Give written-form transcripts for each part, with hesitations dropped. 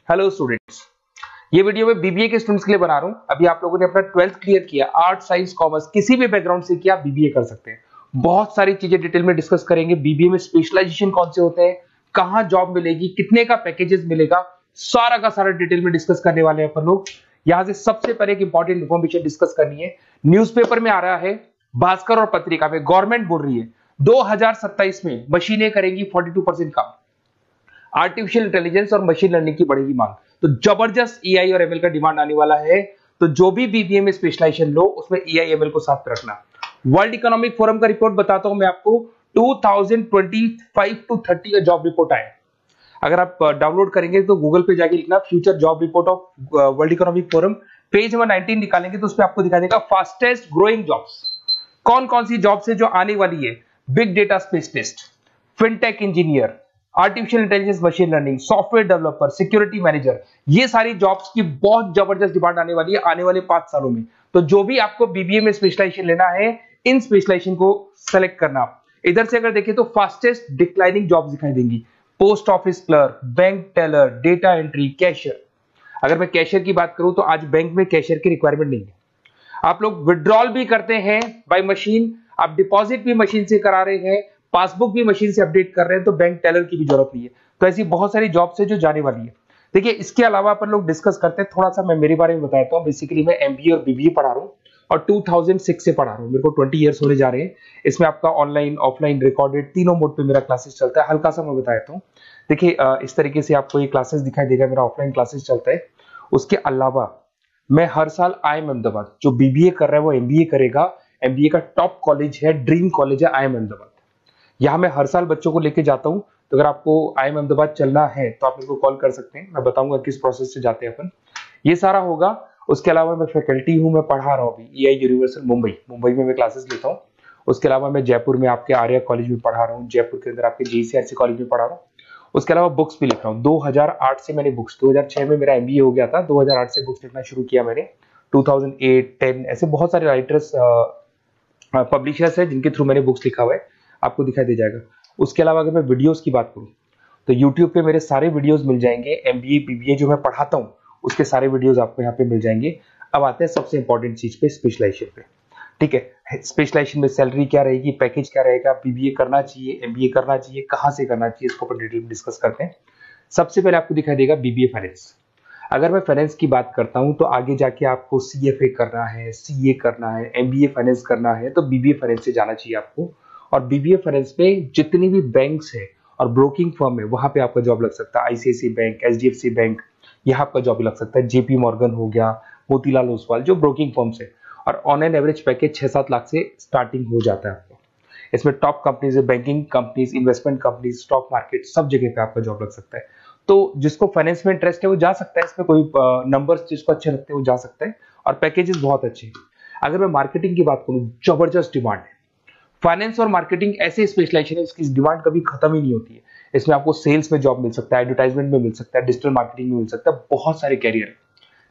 Hello students, ये video मैं BBA के स्टूडेंट्स के लिए बना रहा हूं। अभी आप लोगों ने अपना 12th क्लियर किया, आर्ट साइंस कॉमर्स किसी भी बैकग्राउंड से किया, बीबीए कर सकते हैं। बहुत सारी चीजें डिटेल में डिस्कस करेंगे। बीबीए में स्पेशलाइजेशन कौन से होते हैं, कहां जॉब मिलेगी, कितने का पैकेजेस मिलेगा, सारा का सारा डिटेल में डिस्कस करने वाले हैं अपन लोग। यहां से सबसे पहले एक इंपॉर्टेंट इन्फॉर्मेशन डिस्कस करनी है। न्यूज़पेपर में आ रहा है, भास्कर और पत्रिका में गवर्नमेंट बोल रही है 2027 में मशीनें करेंगी 42% काम। आर्टिफिशियल इंटेलिजेंस और मशीन लर्निंग की बढ़ेगी मांग, तो जबरदस्त एआई और एमएल का डिमांड आने वाला है। तो जो भी बीबीए में स्पेशलाइजेशन लो उसमें एआई एमएल को साथ रखना। वर्ल्ड इकोनॉमिक फोरम का रिपोर्ट बताता हूं मैं आपको, 2025 टू 30 का जॉब रिपोर्ट आया। अगर आप डाउनलोड करेंगे तो गूगल पे जाके लिखना future job report of world economic forum, page number 19 निकालेंगे तो उस पर आपको दिखा देगा फास्टेस्ट ग्रोइंग जॉब्स कौन कौन सी जॉब्स है जो आने वाली है। Big data specialist, fintech engineer, artificial intelligence machine learning, software developer, security manager, ये सारी जॉब्स की बहुत जबरदस्त डिमांड आने वाली है आने वाले 5 सालों में। तो जो भी आपको बीबीए में स्पेशलाइजेशन लेना है, इन स्पेशलाइजेशन को सेलेक्ट करना। इधर से अगर देखें तो फास्टेस्ट डिक्लाइनिंग जॉब्स दिखाई देंगी, post office clerk, bank teller, data entry, cashier. अगर मैं कैशियर की बात करूं तो आज बैंक में कैशियर की रिक्वायरमेंट नहीं है। आप लोग विड्रॉल भी करते हैं बाय मशीन, आप डिपॉजिट भी मशीन से करा रहे हैं, पासबुक भी मशीन से अपडेट कर रहे हैं, तो बैंक टेलर की भी जरूरत नहीं है। तो ऐसी बहुत सारी जॉब्स है जो जाने वाली है। देखिए, इसके अलावा अपन लोग डिस्कस करते हैं थोड़ा सा। मैं मेरे बारे में बताता हूँ। बेसिकली मैं एमबीए और बीबीए पढ़ा रहा हूँ और 2006 से पढ़ा रहा हूँ। मेरे को 20 ईयर्स होने जा रहे हैं। इसमें आपका ऑनलाइन, ऑफलाइन, रिकॉर्डेड तीनों मोड पे मेरा क्लासेस चलता है। हल्का सा मैं बताता हूँ। देखिए, इस तरीके से आपको ये क्लासेस दिखाई देगा, मेरा ऑफलाइन क्लासेस चलता है। उसके अलावा मैं हर साल आईएम अहमदाबाद, जो बीबीए कर रहा है वो एमबीए करेगा। एमबीए का टॉप कॉलेज है, ड्रीम कॉलेज है आईएम अहमदाबाद। यहाँ मैं हर साल बच्चों को लेके जाता हूँ। तो अगर आपको आईएम अहमदाबाद चलना है तो आप मेरे को कॉल कर सकते हैं, मैं बताऊंगा किस प्रोसेस से जाते हैं अपन। ये सारा होगा। उसके अलावा मैं फैकल्टी हूँ, मैं पढ़ा रहा हूँ अभी एआई यूनिवर्सल मुंबई में मैं क्लासेस लेता हूँ। उसके अलावा मैं जयपुर में आपके आर्या कॉलेज में पढ़ा रहा हूँ, जयपुर के अंदर आपके जेसीआरसी कॉलेज में पढ़ा रहा हूँ। उसके अलावा बुक्स भी लिख रहा हूँ। 2008 से मैंने बुक्स, 2006 में मेरा एमबीए हो गया था, 2008 से बुक्स लिखना शुरू किया मैंने। 2008, 10 ऐसे बहुत सारे राइटर्स, पब्लिशर्स है जिनके थ्रू मैंने बुक्स लिखा हुआ है, आपको दिखाई दे जाएगा। उसके अलावा अगर मैं वीडियोस की बात करूं तो यूट्यूब पे मेरे सारे वीडियोस मिल जाएंगे। एमबीए बीबीए जो मैं पढ़ाता हूं उसके सारे वीडियोस आपको यहाँ पे मिल जाएंगे। अब आते हैं सबसे इंपॉर्टेंट चीज पे, स्पेशलाइजेशन पे। ठीक है, स्पेशलाइजेशन में सैलरी क्या रहेगी, पैकेज क्या रहेगा, बीबीए करना चाहिए, एमबीए करना चाहिए, कहाँ से करना चाहिए, इसको अपन डिटेल में डिस्कस करते हैं। सबसे पहले आपको दिखाई देगा बीबीए फाइनेंस। अगर मैं फाइनेंस की बात करता हूं तो आगे जाके आपको सीएफए करना है, सीए करना है, एमबीए फाइनेंस करना है, तो बीबीए फाइनेंस से जाना चाहिए आपको। और बीबीए फाइनेंस में जितनी भी बैंक्स है और ब्रोकिंग फर्म है वहां पे आपका जॉब लग सकता है। आईसीआईसीआई बैंक, एचडीएफसी बैंक, यहाँ आपका जॉब लग सकता है। जेपी मॉर्गन हो गया, मोतीलाल ओसवाल, जो ब्रोकिंग फर्म्स है। और on an average package 6-7 lakh से स्टार्टिंग हो जाता है आपको। इसमें टॉप कंपनीज है, banking companies, investment companies, stock market, सब जगह पे आपका जॉब लग सकता है। तो जिसको फाइनेंस में इंटरेस्ट है वो जा सकता है, इसमें कोई नंबर्स जिसको अच्छे लगते हैं वो जा सकता है। और पैकेजेस बहुत अच्छे हैं। अगर मैं मार्केटिंग की बात करूं, जबरदस्त डिमांड है। फाइनेंस और मार्केटिंग ऐसे स्पेशलाइजेशन है, इसकी डिमांड कभी खत्म ही नहीं होती है। इसमें आपको सेल्स में जॉब मिल सकता है, एडवर्टाइजमेंट में मिल सकता है, डिजिटल मार्केटिंग में मिल सकता है। बहुत सारे कैरियर है,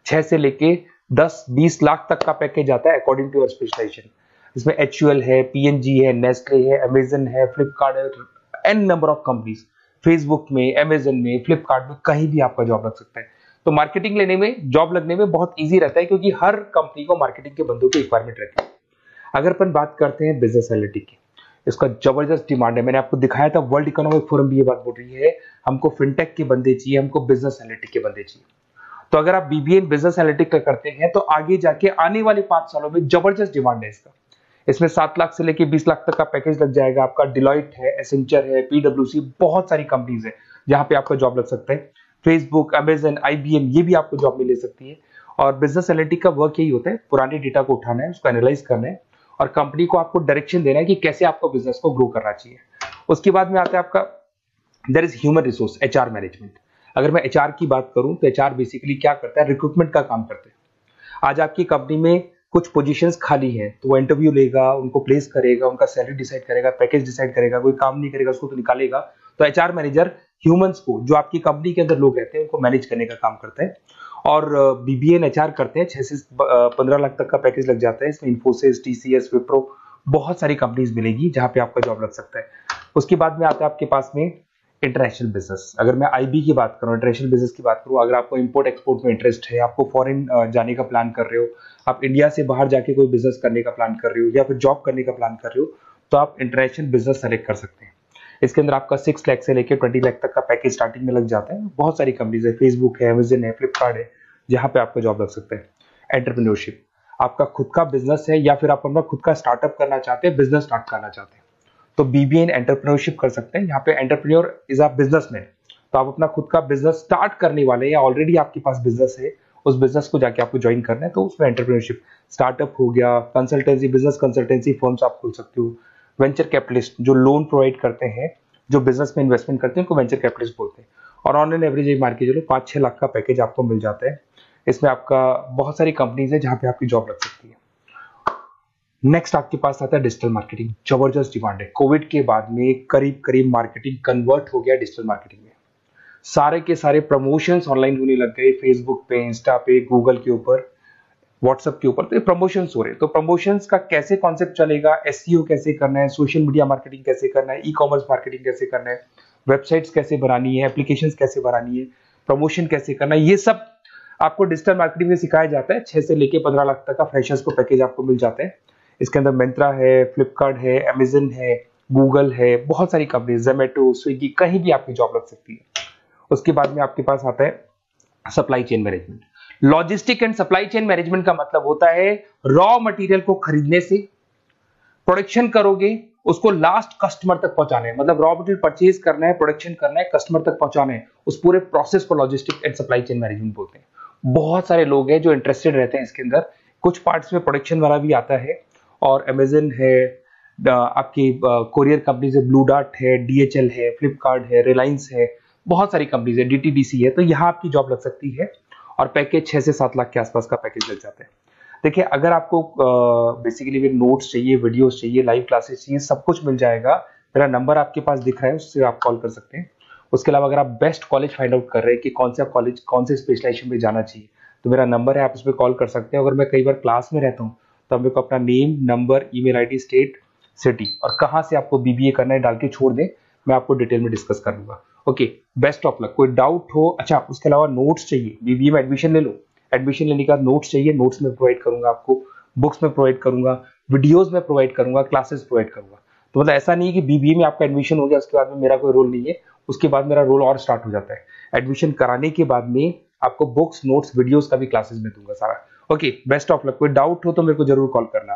6 से लेके 10-20 लाख तक का पैकेज आता है अकॉर्डिंग टू योर स्पेशलाइजेशन। इसमें एचयूएल है, पीएनजी है, नेस्ले है, अमेजन है, फ्लिपकार्ट है, n number of companies. Facebook में, अमेजन में, फ्लिपकार्ट में, कहीं भी आपका जॉब लग सकता है। तो मार्केटिंग लेने में, जॉब लगने में बहुत ईजी रहता है, क्योंकि हर कंपनी को मार्केटिंग के बंदों की रिक्वायरमेंट रहती है। अगर अपन बात करते हैं बिजनेस एनालिटिक की, इसका जबरदस्त डिमांड है। मैंने आपको दिखाया था, वर्ल्ड इकोनॉमिक फोरम भी ये बात बोल रही है, हमको फिनटेक के बंदे चाहिए, हमको बिजनेस एनालिटिक के बंदे चाहिए। तो अगर आप बीबीए बिजनेस एनालिटिक करते हैं तो आगे जाके आने वाले 5 सालों में जबरदस्त डिमांड है इसका। इसमें 7 लाख से लेके 20 लाख तक का पैकेज लग जाएगा आपका। डिलॉयट है, एसेंचर है, पीडब्ल्यूसी, बहुत सारी कंपनीज है जहां पे आपका जॉब लग सकता है। फेसबुक, अमेजन, आईबीएम, ये भी आपको जॉब में ले सकती है। और बिजनेस एनालिटिक का वर्क यही होता है, पुराने डेटा को उठाना है, उसको एनालाइज करना है और कंपनी को आपको डायरेक्शन देना है कि कैसे आपको बिजनेस को ग्रो करना चाहिए। उसके बाद में आता है आपका there is human resource, HR management. अगर मैं एचआर की बात करूं तो एचआर बेसिकली क्या करता है, रिक्रूटमेंट का काम करते हैं। आज आपकी कंपनी में कुछ पोजीशंस खाली हैं तो वो इंटरव्यू लेगा, उनको प्लेस करेगा, उनका सैलरी डिसाइड करेगा, पैकेज डिसाइड करेगा। कोई काम नहीं करेगा उसको तो निकालेगा। तो एचआर मैनेजर ह्यूमंस को, जो आपकी कंपनी के अंदर लोग रहते हैं, उनको मैनेज करने का काम करता है। और बीबीए एंड एचआर करते हैं, 6 से 15 लाख तक का पैकेज लग जाता है। इसमें इन्फोसिस, टीसीएस, विप्रो, बहुत सारी कंपनीज मिलेगी जहां पे आपका जॉब लग सकता है। उसके बाद में आता है आपके पास में इंटरनेशनल बिजनेस, अगर मैं आईबी की बात करूँ, इंटरनेशनल बिजनेस की बात करूँ, अगर आपको इंपोर्ट एक्सपोर्ट में इंटरेस्ट है, आपको फॉरेन जाने का प्लान कर रहे हो, आप इंडिया से बाहर जाके कोई बिजनेस करने का प्लान कर रहे हो या फिर जॉब करने का प्लान कर रहे हो, तो आप इंटरनेशनल बिजनेस सेलेक्ट कर सकते हैं। इसके अंदर आपका 6 लाख से लेकर 20 लाख तक का पैकेज स्टार्टिंग में लग जाता है। बहुत सारी कंपनीज है, फेसबुक है, अमेजन है, फ्लिपकार्ट है, जहाँ पे आपका जॉब लग सकता है। एंटरप्रेन्योरशिप, आपका खुद का बिजनेस है या फिर आप अपना खुद का स्टार्टअप करना चाहते हैं, बिजनेस स्टार्ट करना चाहते हैं, तो बीबीए इन एंटरप्रेन्योरशिप कर सकते हैं। यहाँ पे एंटरप्रेन्योर इज अ बिजनेसमैन, तो आप अपना खुद का बिजनेस स्टार्ट करने वाले हैं या ऑलरेडी आपके पास बिजनेस है, उस बिजनेस को जाके आपको ज्वाइन करना है, तो उसमें एंटरप्रेन्योरशिप। स्टार्टअप हो गया, कंसल्टेंसी, बिजनेस कंसल्टेंसी फर्म्स आप खोल सकते हो। वेंचर कैपिटलिस्ट जो लोन प्रोवाइड करते हैं, जो बिजनेस में इन्वेस्टमेंट करते हैं, उनको वेंचर कैपिटलिस्ट बोलते हैं। और ऑन एन एवरेज मान के चलो 5-6 लाख का पैकेज आपको मिल जाता है। इसमें आपका बहुत सारी कंपनीज है जहां पे आपकी जॉब लग सकती है। नेक्स्ट आपके पास आता है डिजिटल मार्केटिंग। जबरदस्त डिमांड है, कोविड के बाद में करीब करीब मार्केटिंग कन्वर्ट हो गया डिजिटल मार्केटिंग में। सारे के सारे प्रमोशंस ऑनलाइन होने लग गए, फेसबुक पे, इंस्टा पे, गूगल के ऊपर, व्हाट्सएप के ऊपर, तो ये प्रमोशंस हो रहे हैं। तो प्रमोशंस का कैसे कॉन्सेप्ट चलेगा, एसईओ कैसे करना है, सोशल मीडिया मार्केटिंग कैसे करना है, ई कॉमर्स मार्केटिंग कैसे करना है, वेबसाइट्स कैसे बनानी है, एप्लीकेशंस कैसे बनानी है, प्रमोशन कैसे करना है, ये सब आपको डिजिटल मार्केटिंग में सिखाया जाता है। 6 से लेके 15 लाख तक का फ्रेशर्स को पैकेज आपको मिल जाता है। इसके अंदर मिंत्रा है, फ्लिपकार्ट है, अमेजन है, गूगल है, बहुत सारी कंपनी, जोमेटो, स्विगी, कहीं भी आपकी जॉब लग सकती है। उसके बाद में आपके पास आता है supply chain management. Logistic and supply chain management का मतलब होता है रॉ मटेरियल को खरीदने से, प्रोडक्शन करोगे, उसको लास्ट कस्टमर तक पहुंचाना है, मतलब रॉ मटेरियल परचेज करना है, प्रोडक्शन करना है, कस्टमर तक पहुंचाना है, उस पूरे प्रोसेस को logistic and supply chain management बोलते हैं। बहुत सारे लोग हैं जो इंटरेस्टेड रहते हैं इसके अंदर। कुछ पार्ट्स में प्रोडक्शन वाला भी आता है, और अमेजन है, आपकी कोरियर कंपनीज है, ब्लू डार्ट है, डीएचएल है, फ्लिपकार्ट है, रिलायंस है, बहुत सारी कंपनीज है, डीटीडीसी है, तो यहाँ आपकी जॉब लग सकती है। और पैकेज 6 से 7 लाख के आसपास का पैकेज लग जाता है। देखिए, अगर आपको बेसिकली नोट्स चाहिए, वीडियोस चाहिए, लाइव क्लासेस चाहिए, सब कुछ मिल जाएगा। मेरा नंबर आपके पास दिख रहा है, उससे आप कॉल कर सकते हैं। उसके अलावा अगर आप बेस्ट कॉलेज फाइंड आउट कर रहे हैं कि कौन सा कॉलेज, कौन से स्पेशलाइजेशन में जाना चाहिए, तो मेरा नंबर है, आप उस पर कॉल कर सकते हैं। अगर मैं कई बार क्लास में रहता हूँ तो मेरे को अपना name, number, email ID, state, city और कहाँ से आपको बीबीए करना है डाल के छोड़ दें, मैं आपको डिटेल में डिस्कस कर लूंगा। Okay, best of luck. कोई डाउट हो, अच्छा उसके अलावा नोट्स चाहिए, बीबीए में एडमिशन ले लो, एडमिशन लेने का नोट्स चाहिए, नोट्स में प्रोवाइड करूंगा आपको, बुक्स में प्रोवाइड करूंगा, वीडियोस में प्रोवाइड करूंगा, क्लासेस प्रोवाइड करूंगा। तो मतलब ऐसा नहीं है कि बीबीए में आपका एडमिशन हो गया उसके बाद में मेरा कोई रोल नहीं है, उसके बाद मेरा रोल और स्टार्ट हो जाता है। एडमिशन कराने के बाद में आपको बुक्स, नोट्स, वीडियोस का भी क्लासेस में दूंगा सारा। Okay, best of luck. कोई डाउट हो तो मेरे को जरूर कॉल करना।